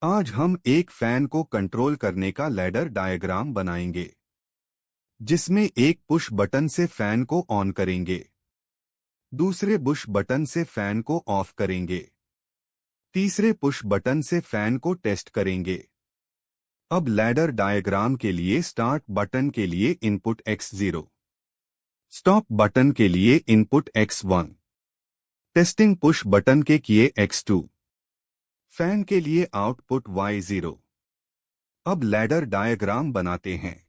आज हम एक फैन को कंट्रोल करने का लैडर डायग्राम बनाएंगे, जिसमें एक पुश बटन से फैन को ऑन करेंगे, दूसरे पुश बटन से फैन को ऑफ करेंगे, तीसरे पुश बटन से फैन को टेस्ट करेंगे। अब लैडर डायग्राम के लिए स्टार्ट बटन के लिए इनपुट x0, स्टॉप बटन के लिए input x1, testing push button के किए x2, फैन के लिए आउटपुट y0। अब लैडर डायग्राम बनाते हैं।